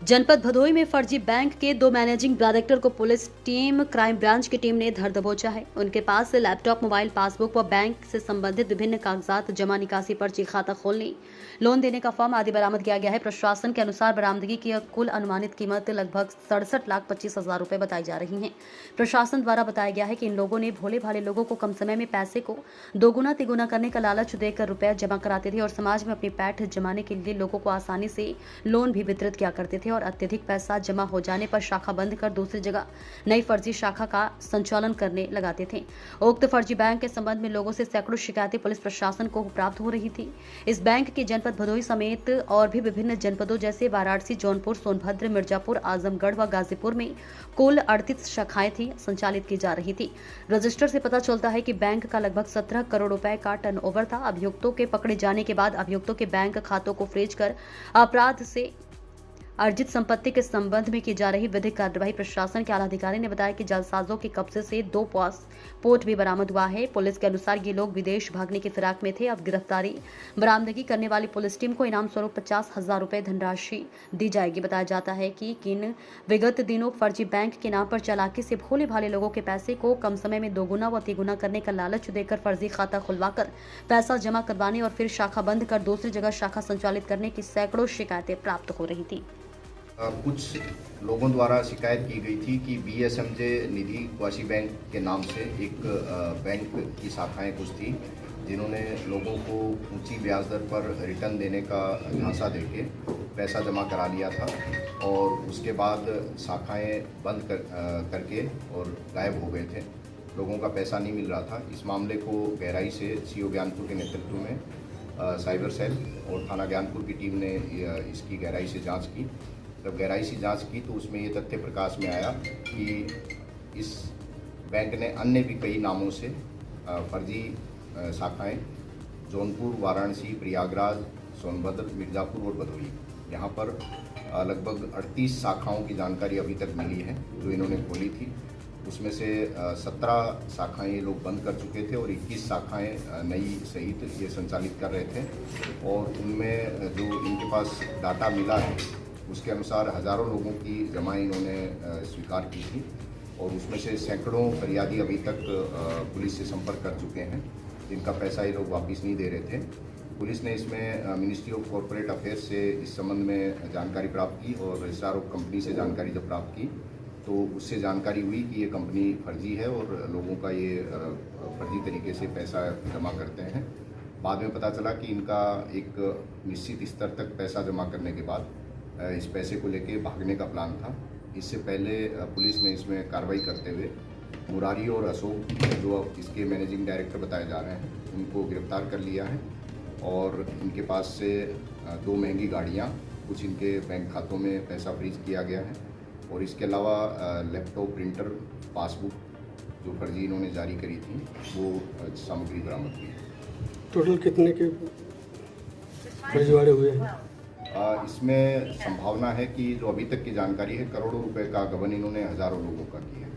जनपद भदोही में फर्जी बैंक के 2 मैनेजिंग डायरेक्टर को पुलिस टीम क्राइम ब्रांच की टीम ने धर दबोचा है। उनके पास से लैपटॉप, मोबाइल, पासबुक व बैंक से संबंधित विभिन्न कागजात, जमा निकासी पर्ची, खाता खोलने, लोन देने का फॉर्म आदि बरामद किया गया है। प्रशासन के अनुसार बरामदगी की कुल अनुमानित कीमत लगभग 67,25,000 रुपए बताई जा रही है। प्रशासन द्वारा बताया गया है कि इन लोगों ने भोले भाले लोगों को कम समय में पैसे को दोगुना तिगुना करने का लालच देकर रुपए जमा कराते थे और समाज में अपनी पैठ जमाने के लिए लोगों को आसानी से लोन भी वितरित किया करते थे और अत्यधिक पैसा जमा हो जाने पर शाखा बंद कर दूसरी जगह नई फर्जी शाखा का संचालन करने लगाते थे। उक्त फर्जी बैंक के संबंध में लोगों से सैकड़ों शिकायतें पुलिस प्रशासन को प्राप्त हो रही थी। इस बैंक के जनपद भदोही समेत और भी विभिन्न जनपदों जैसे वाराणसी, जौनपुर, सोनभद्र, मिर्जापुर, आजमगढ़ व गाजीपुर में कुल 38 शाखाएं थी संचालित की जा रही थी। रजिस्टर से पता चलता है कि बैंक का लगभग 17 करोड़ रुपए का टर्नओवर था। अभियुक्तों के पकड़े जाने के बाद अभियुक्तों के बैंक खातों को फ्रीज कर अपराध से अर्जित संपत्ति के संबंध में की जा रही विधिक कार्यवाही। प्रशासन के आला अधिकारी ने बताया कि जालसाजों के कब्जे से 2 पासपोर्ट भी बरामद हुआ है। पुलिस के अनुसार ये लोग विदेश भागने की फिराक में थे। अब गिरफ्तारी बरामदगी करने वाली पुलिस टीम को इनाम स्वरूप 50,000 रुपए धनराशि दी जाएगी। बताया जाता है कि किन विगत दिनों फर्जी बैंक के नाम पर चालाकी से भोले भाले लोगों के पैसे को कम समय में दोगुना व तिगुना करने का लालच देकर फर्जी खाता खुलवाकर पैसा जमा करवाने और फिर शाखा बंद कर दूसरी जगह शाखा संचालित करने की सैकड़ों शिकायतें प्राप्त हो रही थी। कुछ लोगों द्वारा शिकायत की गई थी कि BSMJ निधि वासी बैंक के नाम से एक बैंक की शाखाएं कुछ थी, जिन्होंने लोगों को ऊंची ब्याज दर पर रिटर्न देने का झांसा देके पैसा जमा करा लिया था और उसके बाद शाखाएं बंद करके और गायब हो गए थे। लोगों का पैसा नहीं मिल रहा था। इस मामले को गहराई से CO ज्ञानपुर के नेतृत्व में साइबर सेल और थाना ज्ञानपुर की टीम ने इसकी गहराई से जाँच की। जब गहराई से जांच की तो उसमें ये तथ्य प्रकाश में आया कि इस बैंक ने अन्य भी कई नामों से फर्जी शाखाएं जौनपुर, वाराणसी, प्रयागराज, सोनभद्र, मिर्ज़ापुर और भदोही, यहाँ पर लगभग 38 शाखाओं की जानकारी अभी तक मिली है जो इन्होंने खोली थी। उसमें से 17 शाखाएं ये लोग बंद कर चुके थे और 21 शाखाएं नई सहित ये संचालित कर रहे थे और उनमें जो इनके पास डाटा मिला है उसके अनुसार हज़ारों लोगों की जमा इन्होंने स्वीकार की थी और उसमें से सैकड़ों फरियादी अभी तक पुलिस से संपर्क कर चुके हैं, जिनका पैसा ये लोग वापस नहीं दे रहे थे। पुलिस ने इसमें मिनिस्ट्री ऑफ कॉर्पोरेट अफेयर्स से इस संबंध में जानकारी प्राप्त की और रजिस्ट्रार ऑफ कंपनी से जानकारी जब प्राप्त की तो उससे जानकारी हुई कि ये कंपनी फर्जी है और लोगों का ये फर्जी तरीके से पैसा जमा करते हैं। बाद में पता चला कि इनका एक निश्चित स्तर तक पैसा जमा करने के बाद इस पैसे को लेके भागने का प्लान था। इससे पहले पुलिस ने इसमें कार्रवाई करते हुए मुरारी और अशोक, जो अब इसके मैनेजिंग डायरेक्टर बताए जा रहे हैं, उनको गिरफ्तार कर लिया है और इनके पास से 2 महंगी गाड़ियाँ, कुछ इनके बैंक खातों में पैसा फ्रीज किया गया है और इसके अलावा लैपटॉप, प्रिंटर, पासबुक जो फर्जी इन्होंने जारी करी थी वो सामग्री बरामद की। टोटल कितने के फर्जीवाड़े हुए हैं? इसमें संभावना है कि जो अभी तक की जानकारी है, करोड़ों रुपए का गबन इन्होंने हज़ारों लोगों का किया है।